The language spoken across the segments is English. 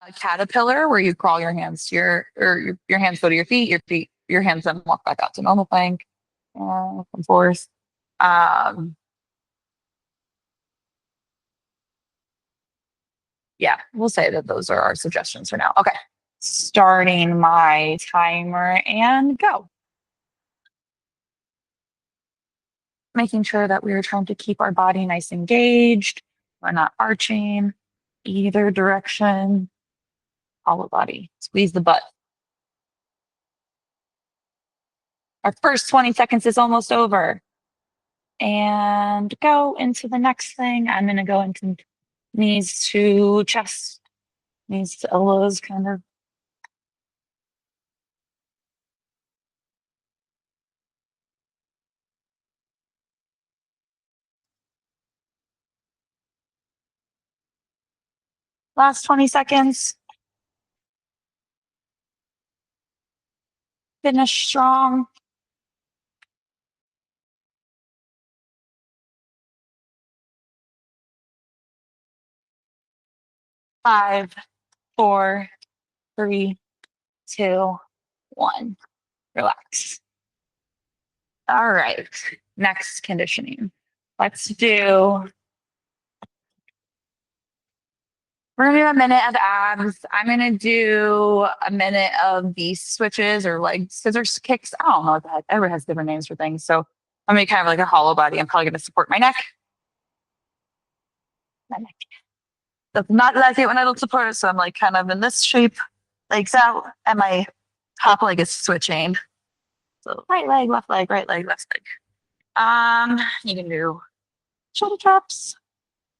A caterpillar where you crawl your hands to your hands go to your hands then walk back out to normal plank, and forth. Um, yeah, we'll say that those are our suggestions for now. Okay, starting my timer and go. Making sure that we are trying to keep our body nice and engaged. We're not arching either direction. Hollow body. Squeeze the butt. Our first 20 seconds is almost over. And go into the next thing. I'm going to go into knees to chest, knees to elbows, kind of. Last 20 seconds. Finish strong. 5, 4, 3, 2, 1. Relax. All right. Next conditioning. Let's do, we're gonna do a minute of abs. I'm gonna do a minute of V switches or leg scissors kicks. I don't know what the heck. Everyone has different names for things. So I'm gonna be kind of like a hollow body. I'm probably gonna support my neck. My neck. Does not like it when I don't support it. So I'm like kind of in this shape, legs out, and my top leg is switching. So right leg, left leg, right leg, left leg. You can do shoulder drops.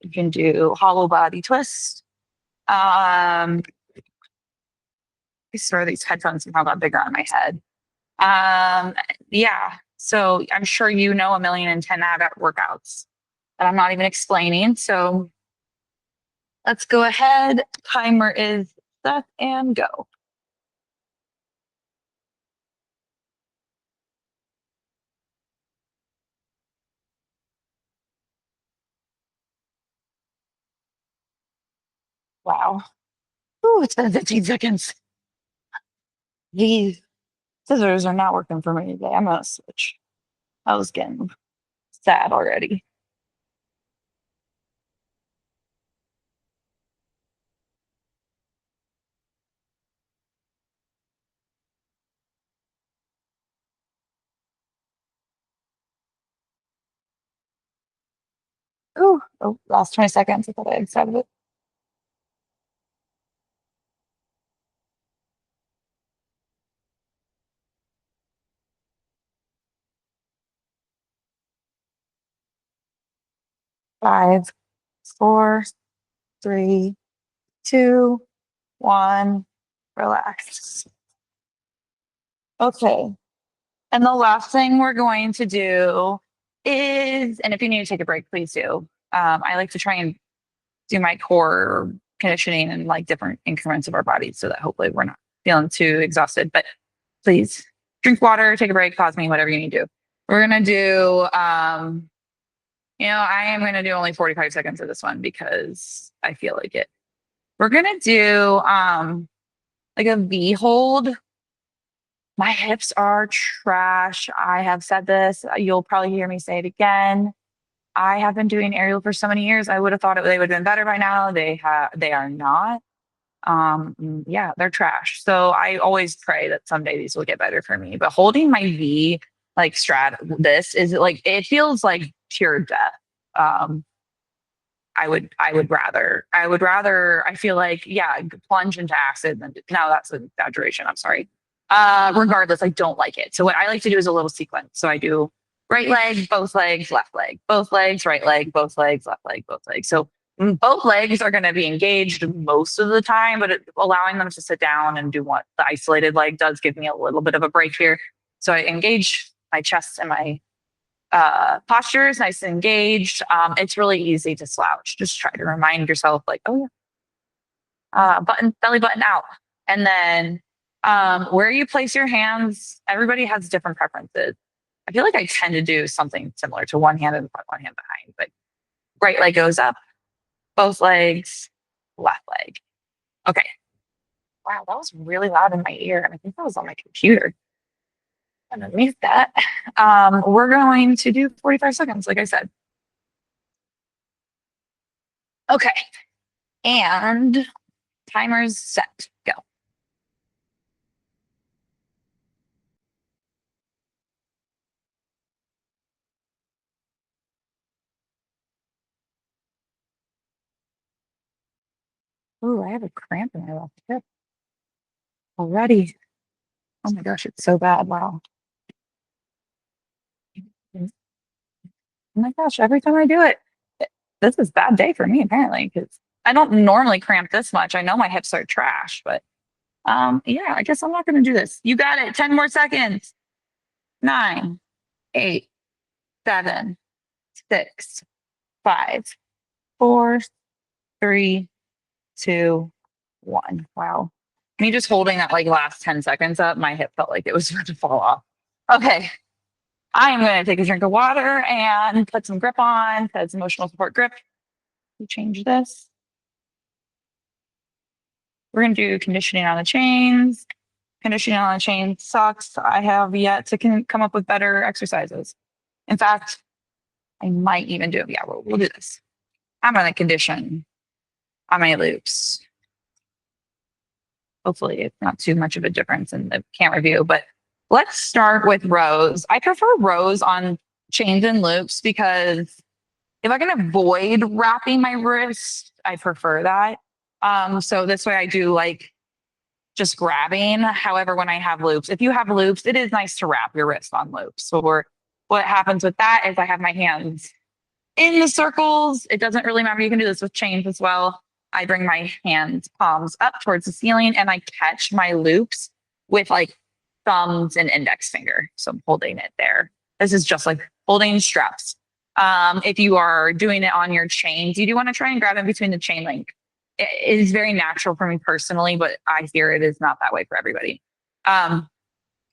You can do hollow body twist. I swear these headphones somehow got bigger on my head. Yeah. So I'm sure you know 1,010,000 ab workouts that I'm not even explaining. So let's go ahead. Timer is set and go. Wow. Ooh, it's been 15 seconds. These scissors are not working for me today. I'm gonna switch. I was getting sad already. Ooh, oh, last 20 seconds. I thought I had said it. 5, 4, 3, 2, 1. Relax. Okay. And the last thing we're going to do is, and if you need to take a break, please do. I like to try and do my core conditioning in like different increments of our bodies so that hopefully we're not feeling too exhausted. But please drink water, take a break, pause me, whatever you need to do. We're going to do, I am going to do only 45 seconds of this one because I feel like it. We're going to do like a V hold. My hips are trash. I have said this. You'll probably hear me say it again. I have been doing aerial for so many years. I would have thought they would have been better by now. They are not. Yeah, they're trash. So I always pray that someday these will get better for me. But holding my V like strat, this is like it feels like pure death. Um, I feel like, yeah, plunge into acid. And now that's an exaggeration. I'm sorry. Regardless, I don't like it. So what I like to do is a little sequence. So I do right leg, both legs, left leg, both legs, right leg, both legs, left leg, both legs. So both legs are going to be engaged most of the time, but allowing them to sit down and do what the isolated leg does give me a little bit of a break here. So I engage my chest and my posture is nice and engaged. It's really easy to slouch. Just try to remind yourself, like, oh yeah, belly button out, and then where you place your hands. Everybody has different preferences. I feel like I tend to do something similar to one hand in the front, one hand behind. But right leg goes up, both legs, left leg. Okay, Wow, that was really loud in my ear. And I think that was on my computer. I'm gonna mute that. We're going to do 45 seconds, like I said. Okay. And timer's set. Go. Ooh, I have a cramp in my left hip already. Oh my gosh, it's so bad. Wow. Oh my gosh, every time I do it, this is a bad day for me apparently because I don't normally cramp this much. I know my hips are trash, but yeah, I guess I'm not gonna do this. You got it. 10 more seconds. 9, 8, 7, 6, 5, 4, 3, 2, 1. Wow. Me just holding that like last 10 seconds up, my hip felt like it was about to fall off. Okay. I am going to take a drink of water and put some grip on, because emotional support grip. We change this. We're going to do conditioning on the chains. Conditioning on the chain sucks. I have yet to come up with better exercises. In fact, I might even do it. Yeah, we'll do this. I'm going to condition on my loops. Hopefully it's not too much of a difference in the camera view, but let's start with rows. I prefer rows on chains and loops because if I can avoid wrapping my wrist, I prefer that. So this way I do like just grabbing. However, when I have loops, if you have loops, it is nice to wrap your wrist on loops. So what happens with that is I have my hands in the circles. It doesn't really matter. You can do this with chains as well. I bring my hands palms up towards the ceiling and I catch my loops with like thumbs and index finger. So I'm holding it there. This is just like holding straps. If you are doing it on your chains, you do want to try and grab in between the chain link. It is very natural for me personally, but I hear it is not that way for everybody.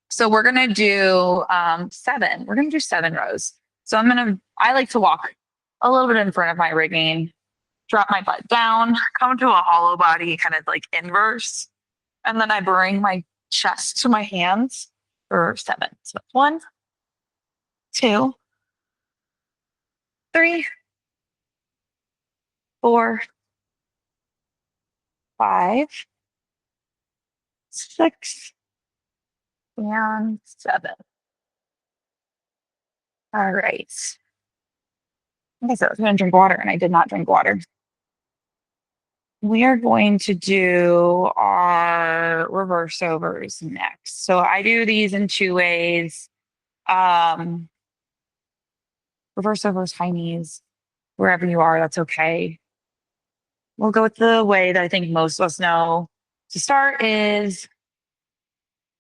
So we're gonna do 7. We're gonna do 7 rows. So I like to walk a little bit in front of my rigging, drop my butt down, come to a hollow body, kind of like inverse. And then I bring my chest to my hands for 7. So that's 1, 2, 3, 4, 5, 6, and 7. All right. Okay, so I was going to drink water and I did not drink water. We are going to do our reverse overs next. So I do these in 2 ways. Reverse overs, high knees, wherever you are, that's okay. We'll go with the way that I think most of us know to start is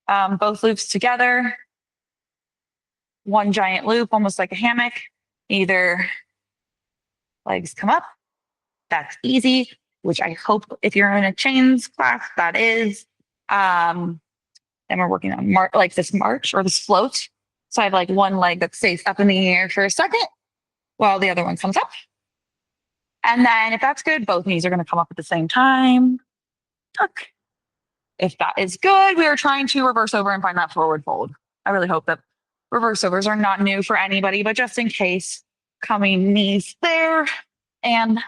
both loops together, one giant loop, almost like a hammock. Either legs come up, that's easy, which I hope if you're in a chains class, that is. Then we're working on like this march or this float. So I have like one leg that stays up in the air for a second while the other one comes up. And then if that's good, both knees are going to come up at the same time. Tuck. If that is good, we are trying to reverse over and find that forward fold. I really hope that reverse overs are not new for anybody, but just in case, coming knees there and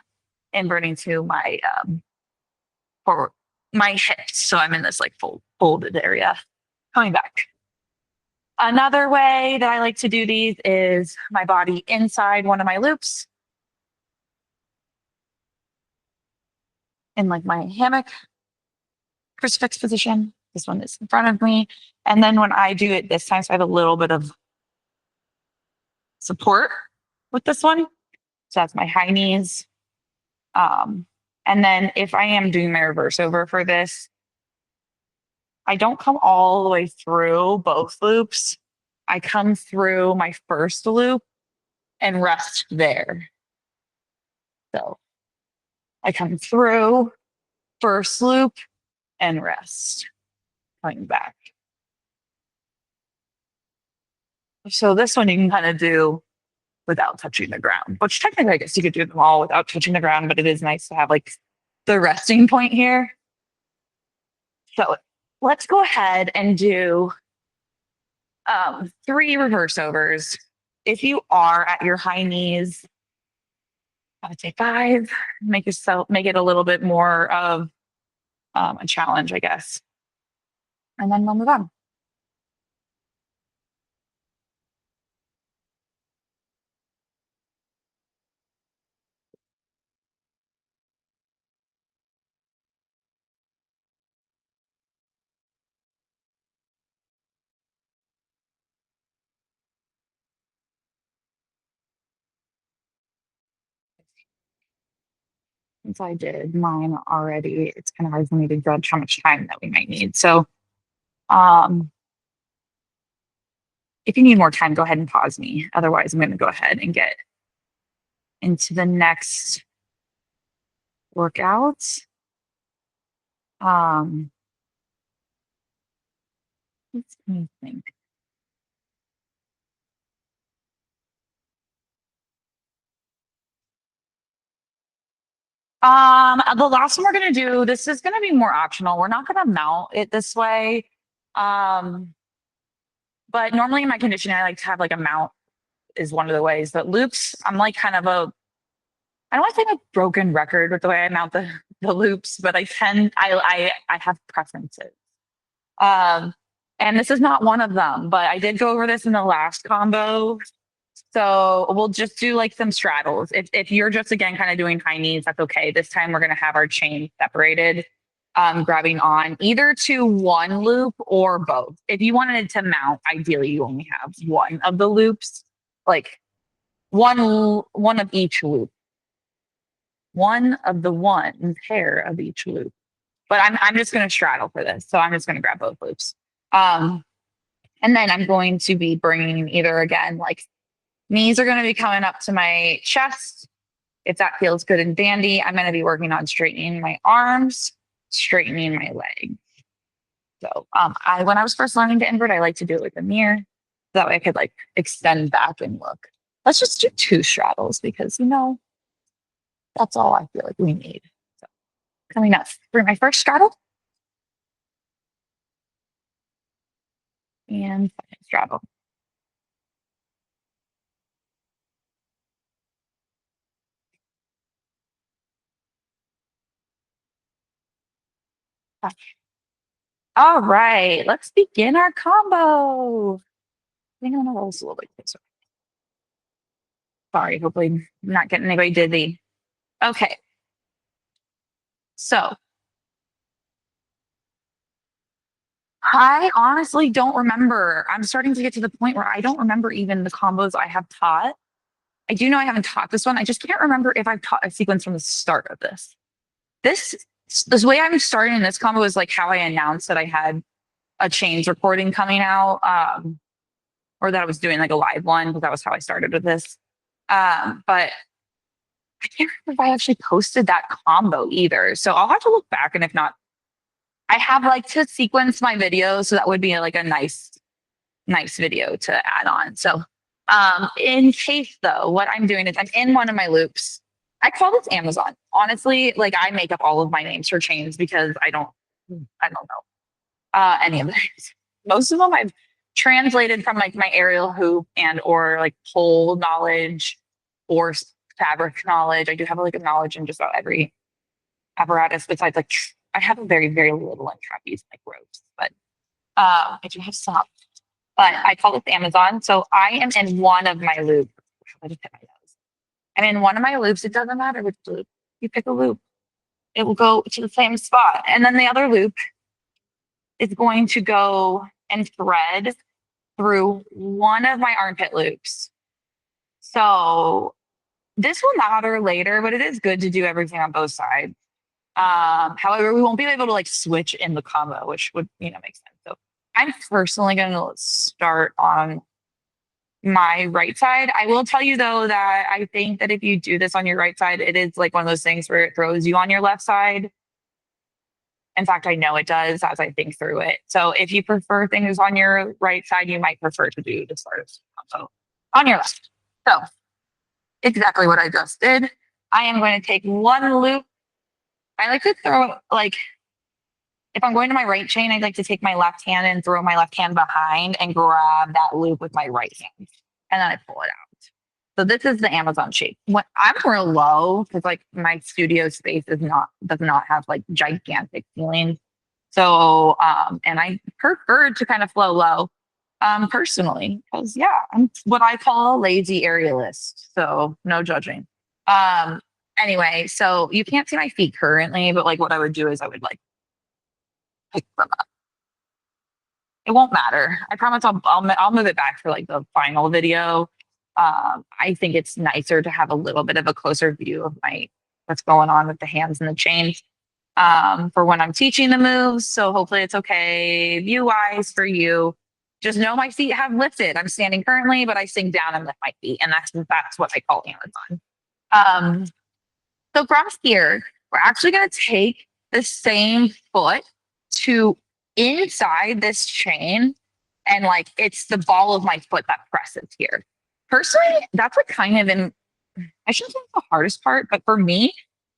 inverting to my forward, my hips. So I'm in this like folded area. Coming back. Another way that I like to do these is my body inside one of my loops in like my hammock crucifix position. This one is in front of me. And then when I do it this time, so I have a little bit of support with this one. So that's my high knees. And then if I am doing my reverse over for this, I don't come all the way through both loops. I come through my first loop and rest there. So I come through first loop and rest, coming back. So this one you can kind of do without touching the ground, which technically I guess you could do them all without touching the ground, but it is nice to have like the resting point here. So let's go ahead and do 3 reverse overs. If you are at your high knees, I would say 5. Make it a little bit more of a challenge, I guess. And then we'll move on. Since I did mine already, it's kind of hard for me to judge how much time that we might need. So, um, if you need more time, go ahead and pause me. Otherwise, I'm going to go ahead and get into the next workout. Um, let's me think. The last one we're gonna do, this is gonna be more optional. We're not gonna mount it this way. Um, but normally in my conditioning, I like to have like a mount is one of the ways. But loops, I'm like kind of a I don't want to say a broken record with the way I mount the loops, but I have preferences. Um, and this is not one of them, but I did go over this in the last combo. So we'll just do like some straddles. If you're just again kind of doing high knees, that's okay. This time we're gonna have our chain separated, grabbing on either to one loop or both. If you wanted to mount, ideally you only have one of the loops, like one of each loop, one of the one pair of each loop. But I'm just gonna straddle for this, so I'm just gonna grab both loops. Um, and then I'm going to be bringing either again like knees are going to be coming up to my chest. If that feels good and dandy, I'm going to be working on straightening my arms, straightening my legs. So, when I was first learning to invert, I like to do it with a mirror. That way I could like extend back and look. Let's just do 2 straddles because, that's all I feel like we need. So, coming up for my first straddle and second straddle. All right, let's begin our combo. I think I'm gonna roll this a little bit closer. Sorry, hopefully I'm not getting anybody dizzy. Okay, so I honestly don't remember. I'm starting to get to the point where I don't remember even the combos I have taught. I do know I haven't taught this one. I just can't remember if I've taught a sequence from the start of this. This this way I'm starting this combo is like how I announced that I had a chains recording coming out, or that I was doing like a live one because that was how I started with this. But I can't remember if I actually posted that combo either. So I'll have to look back, and if not, I have like to sequence my videos, so that would be like a nice video to add on. So in case though, what I'm doing is I'm in one of my loops. I call this Amazon. Honestly, like I make up all of my names for chains because I don't know any of the names. Most of them I've translated from like my aerial hoop and or like pole knowledge or fabric knowledge. I do have like a knowledge in just about every apparatus besides like I have a very, very little in trapeze like ropes, but I do have some. But I call this Amazon. So I am in one of my loops. I just hit my nose. I'm in one of my loops. It doesn't matter which loop. You pick a loop. It will go to the same spot. And then the other loop is going to go and thread through one of my armpit loops. So this will matter later, but it is good to do everything on both sides. However, we won't be able to like switch in the combo, which would, make sense. So I'm personally going to start on my right side. I will tell you though that I think that if you do this on your right side, it is like one of those things where it throws you on your left side. In fact, I know it does as I think through it. So if you prefer things on your right side, you might prefer to do the sort of combo on your left. So exactly what I just did. I am going to take one loop. I like to throw like if I'm going to my right chain, I'd like to take my left hand and throw my left hand behind and grab that loop with my right hand. And then I pull it out. So this is the Amazon shape. When I'm real low, because like my studio space does not have like gigantic ceilings. So and I prefer to kind of flow low personally, because yeah, I'm what I call a lazy aerialist. So no judging. Um anyway, so you can't see my feet currently, but like what I would do is I would like pick them up. It won't matter. I promise I'll move it back for like the final video. I think it's nicer to have a little bit of a closer view of my what's going on with the hands and the chains for when I'm teaching the moves. So hopefully it's okay view wise for you. Just know my feet have lifted. I'm standing currently, but I sink down and lift my feet, and that's what I call Amazon. Um, so from here, we're actually going to take the same foot to inside this chain, and like it's the ball of my foot that presses here. Personally, that's like kind of I shouldn't say it's the hardest part, but for me,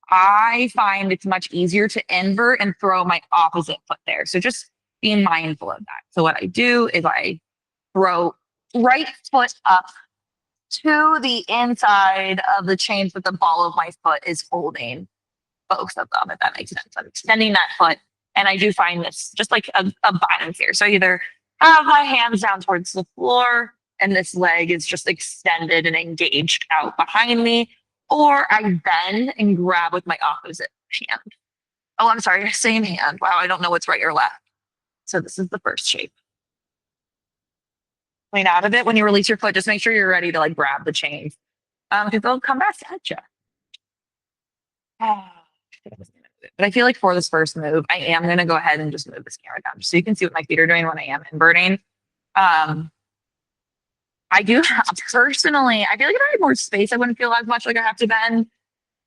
I find it's much easier to invert and throw my opposite foot there. So just being mindful of that. So what I do is I throw right foot up to the inside of the chains that the ball of my foot is holding both of them, if that makes sense. I'm extending that foot. And I do find this just like a bind here. So I either have my hands down towards the floor and this leg is just extended and engaged out behind me, or I bend and grab with my opposite hand. Oh, I'm sorry, same hand. Wow, I don't know what's right or left. So this is the first shape. Lean out of it. When you release your foot, just make sure you're ready to like grab the chains because they'll come back at you. But I feel like for this first move, I am going to go ahead and just move this camera down just so you can see what my feet are doing when I am inverting. I do personally, I feel like if I had more space, I wouldn't feel as much like I have to bend,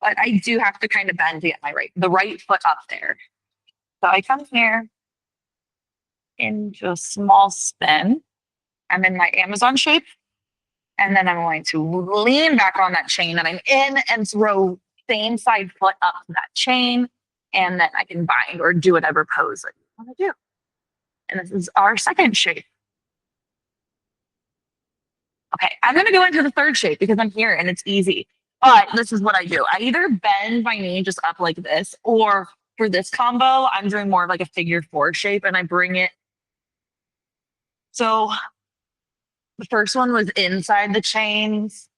but I do have to kind of bend to get the right foot up there. So I come here into a small spin. I'm in my Amazon shape. And then I'm going to lean back on that chain that I'm in and throw same side foot up that chain. And then I can bind or do whatever pose that you want to do. And this is our second shape. Okay, I'm going to go into the third shape because I'm here and it's easy. But this is what I do. I either bend my knee just up like this, or for this combo, I'm doing more of like a figure four shape and I bring it. So the first one was inside the chains.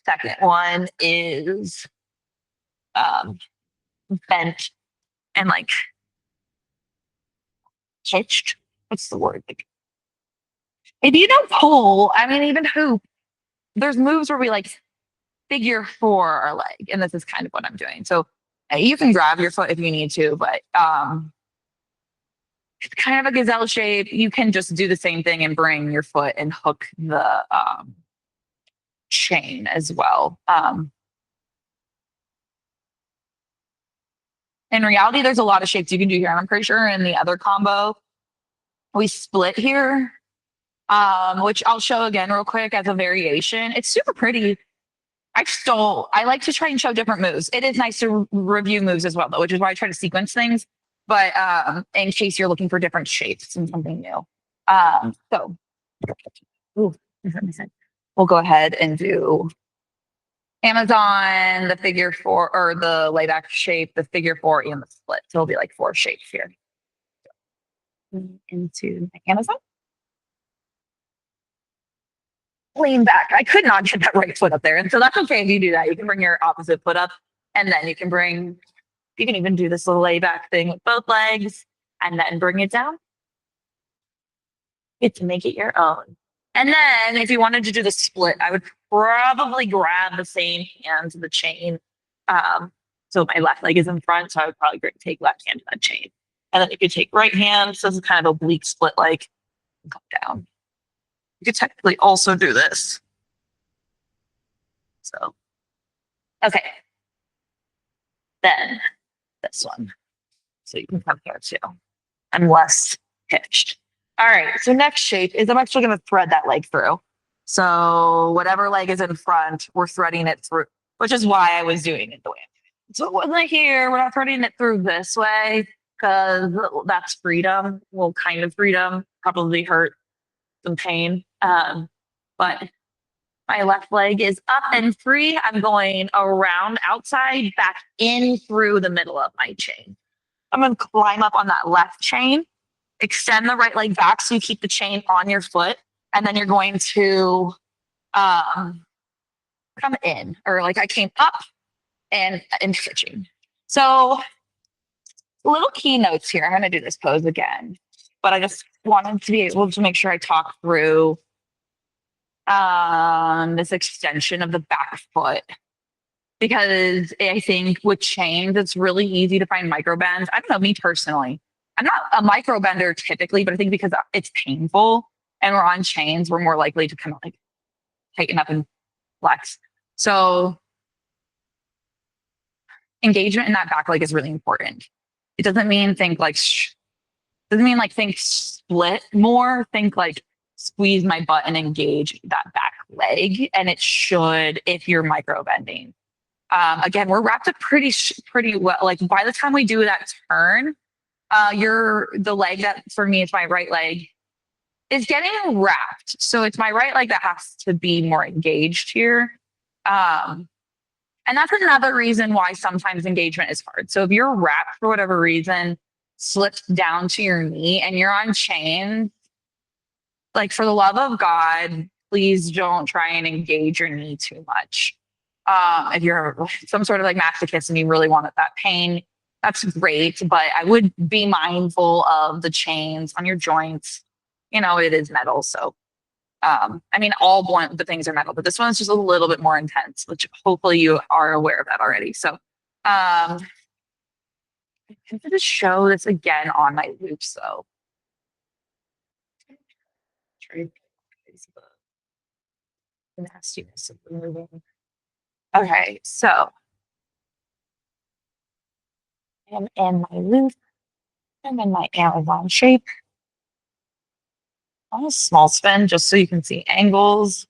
Second one is bent and like hitched. What's the word? Like, if you don't pull, I mean, even hoop, there's moves where we like figure four our leg, and this is kind of what I'm doing. So you can grab your foot if you need to, but it's kind of a gazelle shape. You can just do the same thing and bring your foot and hook the chain as well. In reality, there's a lot of shapes you can do here. And I'm pretty sure in the other combo, we split here, which I'll show again real quick as a variation. It's super pretty. I like to try and show different moves. It is nice to review moves as well, though, which is why I try to sequence things. But in case you're looking for different shapes and something new. So, we'll go ahead and do Amazon, the figure four, or the layback shape, the figure four, and the split. So it'll be like four shapes here. Into Amazon. Lean back. I could not get that right foot up there. And so that's okay if you do that. You can bring your opposite foot up, and then you can even do this little layback thing with both legs and then bring it down. Get to make it your own. And then if you wanted to do the split, I would probably grab the same hand to the chain. So my left leg is in front, so I would probably take left hand to that chain. And then you could take right hand, so this is kind of oblique split like, come down. You could technically also do this. So, okay. Then this one. So you can come here too. I'm less hitched. All right, so next shape is I'm actually going to thread that leg through. So whatever leg is in front, we're threading it through, which is why I was doing it the way I'm doing it. So it wasn't here. We're not threading it through this way because that's freedom. Well, kind of freedom, probably hurt some pain. But my left leg is up and free. I'm going around outside, back in through the middle of my chain. I'm going to climb up on that left chain, extend the right leg back so you keep the chain on your foot. And then you're going to um, come in, or like I came up and switching. So little keynotes here. I'm going to do this pose again, but I just wanted to be able to make sure I talk through this extension of the back foot because I think with chains, it's really easy to find micro bends. I don't know, me personally, I'm not a micro bender typically, but I think because it's painful and we're on chains, we're more likely to kind of like tighten up and flex. So engagement in that back leg is really important. It doesn't mean think like doesn't mean like think split more. Think like squeeze my butt and engage that back leg, and it should if you're micro bending. Again, we're wrapped up pretty well. Like by the time we do that turn, you're the leg that for me it's my right leg is getting wrapped. So it's my right leg that has to be more engaged here. Um, and that's another reason why sometimes engagement is hard. So if you're wrapped for whatever reason, slipped down to your knee and you're on chain, like for the love of God, please don't try and engage your knee too much. If you're some sort of like masochist and you really want that pain, that's great. But I would be mindful of the chains on your joints. You know, it is metal. So, I mean, the things are metal, but this one's just a little bit more intense, which hopefully you are aware of that already. So, I'm going to just show this again on my loops though. Try to get the nastiness of removing. Okay, so I'm in my loop. I'm in my Amazon shape. On a small spin, just so you can see angles.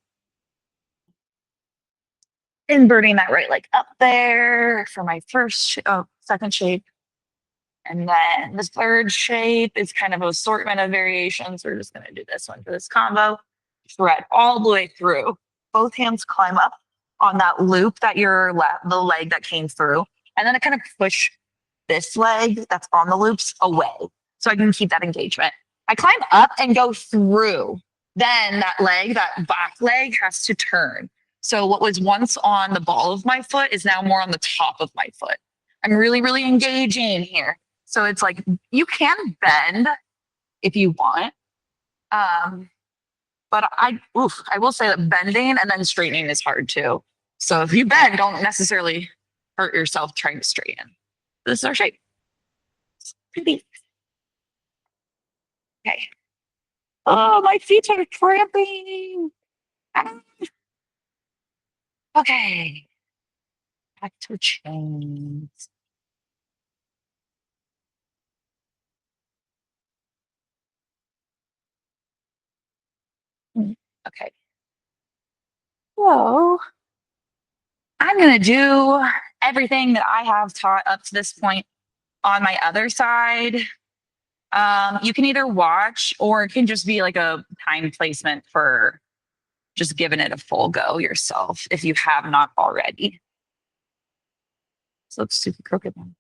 Inverting that right leg up there for my second shape. And then this third shape is kind of an assortment of variations. We're just going to do this one for this combo. Thread all the way through. Both hands climb up on that loop that the leg that came through. And then I kind of push this leg that's on the loops away so I can keep that engagement. I climb up and go through. Then that back leg has to turn. So what was once on the ball of my foot is now more on the top of my foot. I'm really, really engaging here. So it's like you can bend if you want. Um, but I will say that bending and then straightening is hard too. So if you bend, don't necessarily hurt yourself trying to straighten. This is our shape. Pretty. Okay. Oh, my feet are cramping. Ah. Okay. Back to chains. Okay. So I'm going to do everything that I have taught up to this point on my other side. You can either watch or it can just be like a time placement for just giving it a full go yourself if you have not already. So let's do the crooked one.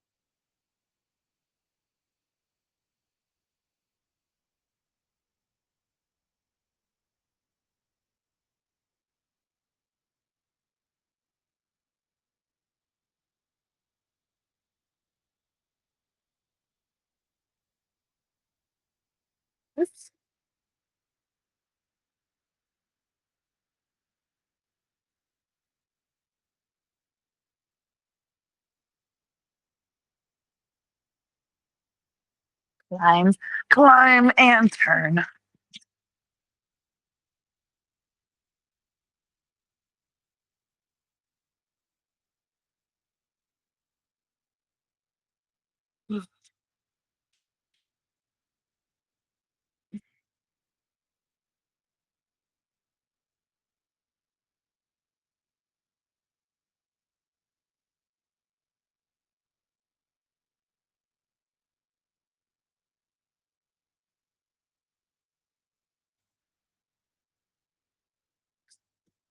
This climb, climb, and turn.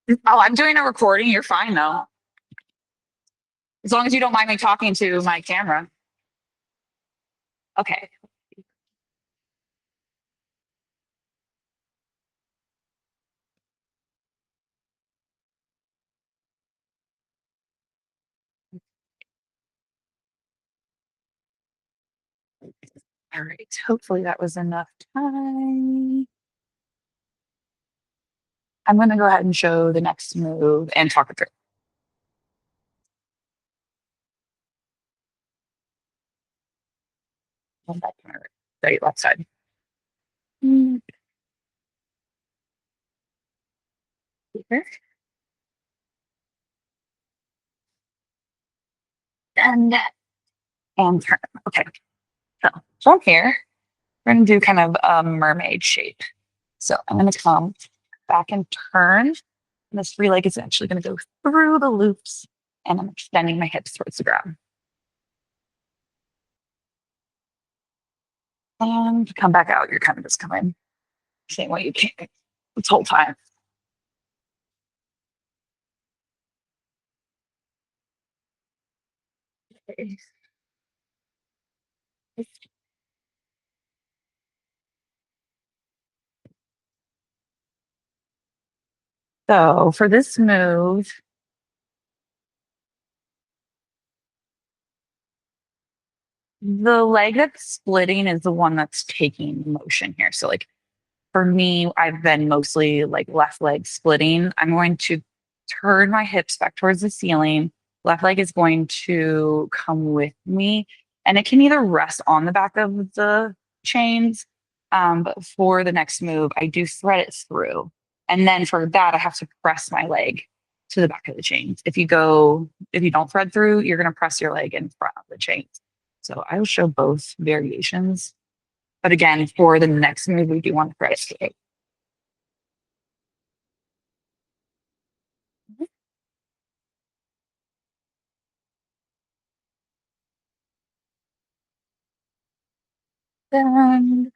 Oh, I'm doing a recording. You're fine though. As long as you don't mind me talking to my camera. Okay. All right. Hopefully that was enough time. I'm going to go ahead and show the next move and talk it through. One back to my right, left side. Mm, here. And turn. Okay. So from here, we're going to do kind of a mermaid shape. So I'm going to come back and turn. And this free leg is actually going to go through the loops, and I'm extending my hips towards the ground. And come back out. You're kind of just coming same way you came this whole time. Okay. So for this move, the leg that's splitting is the one that's taking motion here. So like for me, I've been mostly like left leg splitting. I'm going to turn my hips back towards the ceiling. Left leg is going to come with me, and it can either rest on the back of the chains. But for the next move, I do thread it through. And then for that, I have to press my leg to the back of the chains. If you don't thread through, you're going to press your leg in front of the chains. So I will show both variations. But again, for the next move, we do want to thread it through. Then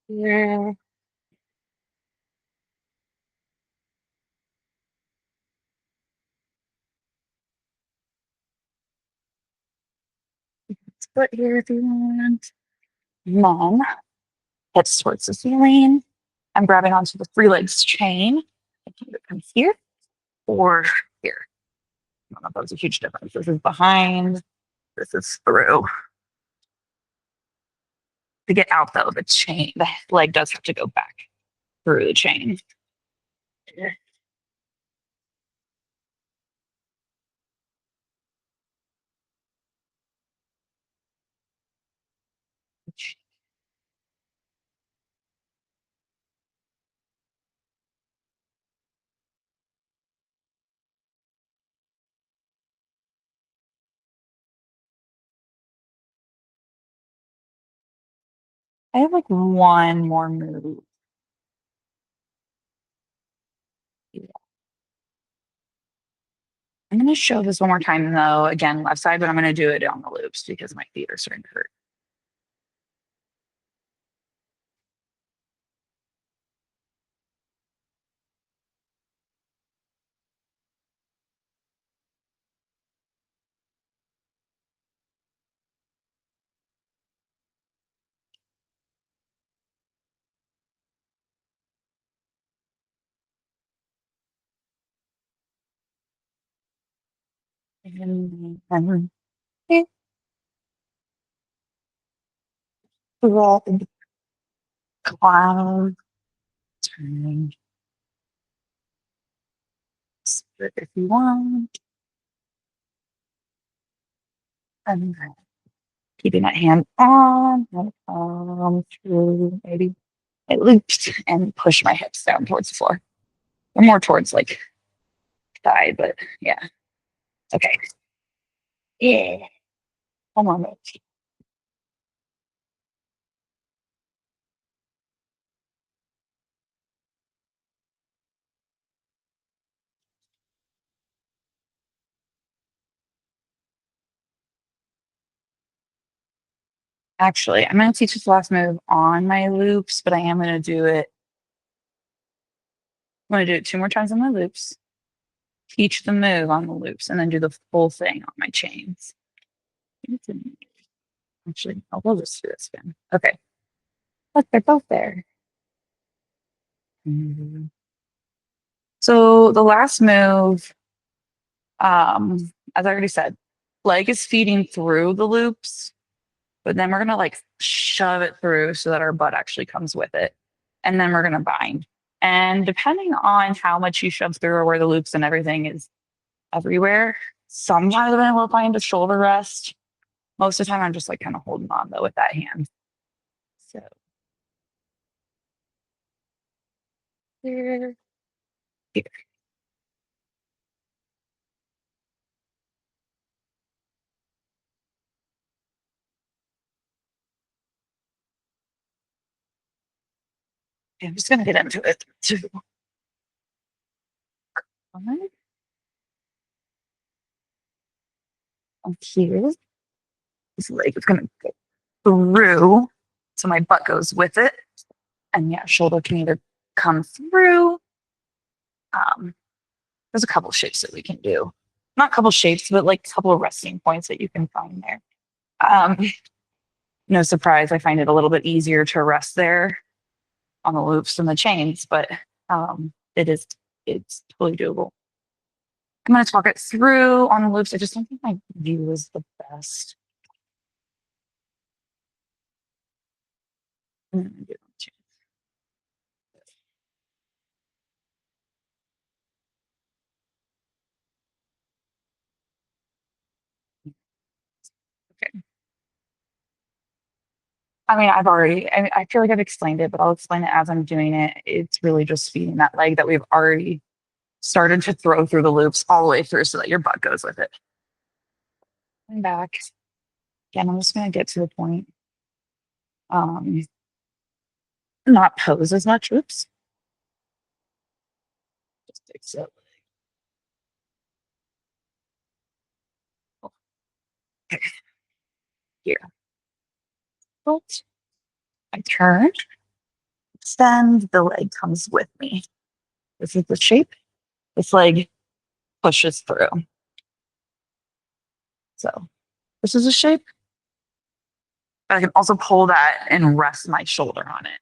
here, split here if you want. Then hips towards the ceiling. I'm grabbing onto the free legs chain. I can either come here or here. I don't know if that was a huge difference. This is behind, this is through. To get out though, the leg does have to go back through the chain. I have like one more move. I'm going to show this one more time though, again, left side, but I'm going to do it on the loops because my feet are starting to hurt. And then thread, cloud, turning, split if you want, and then keeping that hand on, and through, maybe it loops and push my hips down towards the floor. Or more towards like thigh, but yeah. Okay. Yeah. One more move. Actually, I'm going to teach this last move on my loops, but I am going to do it I'm going to do it two more times on my loops, teach the move on the loops, and then do the full thing on my chains. Actually, we'll just do this spin. Okay. Look, they're both there. Mhm. So the last move, as I already said, leg is feeding through the loops, but then we're gonna like shove it through so that our butt actually comes with it. And then we're gonna bind. And depending on how much you shove through or where the loops and everything is everywhere, sometimes I will find a shoulder rest. Most of the time I'm just like kind of holding on though with that hand. So here, here. I'm just gonna get into it too. And here, this leg is gonna go through. So my butt goes with it. And yeah, shoulder can either come through. Um, there's a couple shapes that we can do. Not a couple shapes, but like a couple of resting points that you can find there. Um, no surprise, I find it a little bit easier to rest there on the loops than the chains, but it's totally doable. I'm gonna talk it through on the loops. I just don't think my view is the best. Mm, okay. I feel like I've explained it, but I'll explain it as I'm doing it. It's really just feeding that leg that we've already started to throw through the loops all the way through so that your butt goes with it. And back. Again, I'm just going to get to the point. Um, not pose as much. Oops. Just fix it. Okay, here. But I turn, extend, the leg comes with me. This is the shape. This leg pushes through. So this is a shape. But I can also pull that and rest my shoulder on it.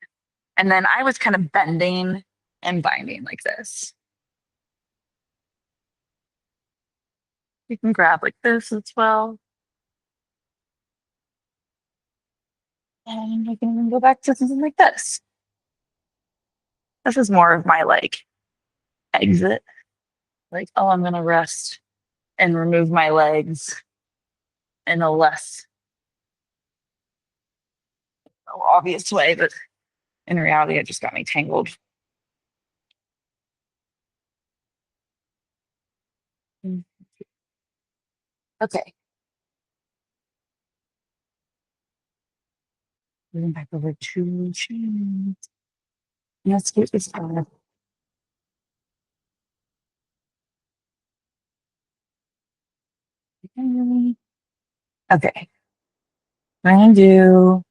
And then I was kind of bending and binding like this. You can grab like this as well. And you can even go back to something like this. This is more of my like exit. Like, oh, I'm gonna rest and remove my legs in a less obvious way, but in reality, it just got me tangled. Okay, moving back over to chains. Let's get this started. Okay, I'm gonna do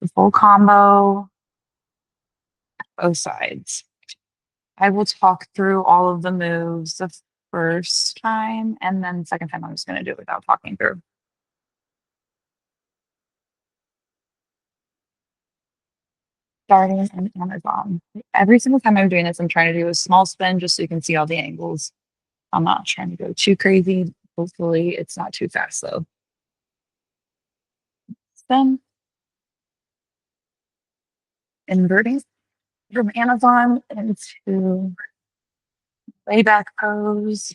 the full combo, both sides. I will talk through all of the moves the first time, and then the second time I'm just gonna do it without talking through. Starting in Amazon. Every single time I'm doing this, I'm trying to do a small spin just so you can see all the angles. I'm not trying to go too crazy. Hopefully, it's not too fast though. Spin, inverting from Amazon into layback pose.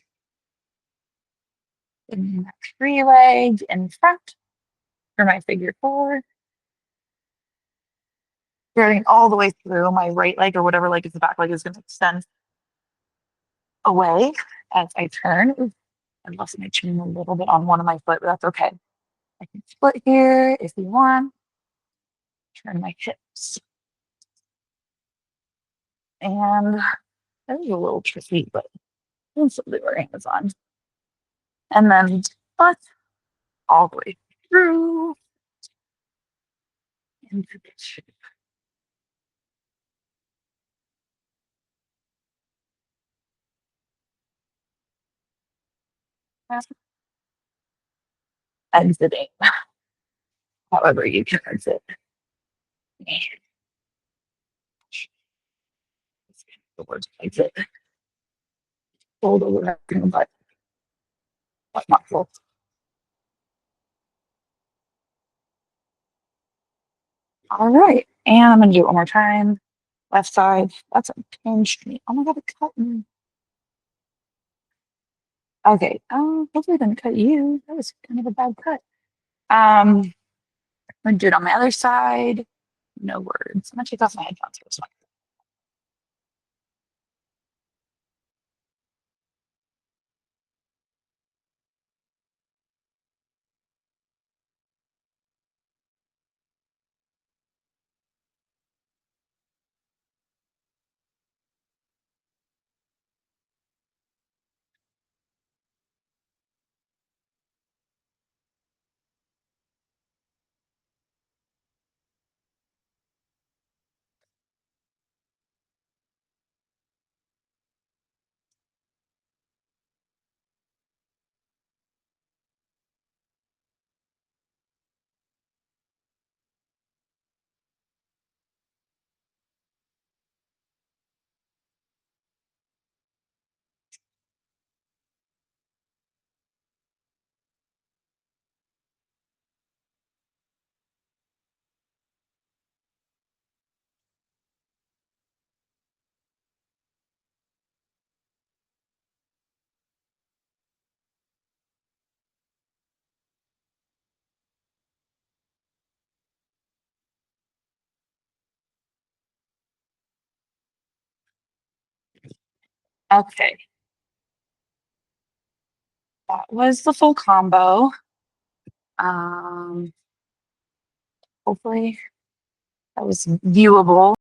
And three legs in front for my figure four. Starting all the way through my right leg or whatever leg is the back leg is going to extend away as I turn. Ooh, I lost my chin a little bit on one of my foot, but that's okay. I can split here if you want. Turn my hips. And that was a little tricky, but instantly we're Amazon. And then butt all the way through into the shape. Exiting, however you can exit. The words exit. Fold over, but not fold. All right. And I'm going to do it one more time. Left side. That's a pinched me. Oh my God, it cut me. Okay. Hopefully it didn't cut you. That was kind of a bad cut. I'm going to do it on my other side. No words. I'm going to take off my headphones for this one. Okay. That was the full combo. Um, hopefully that was viewable.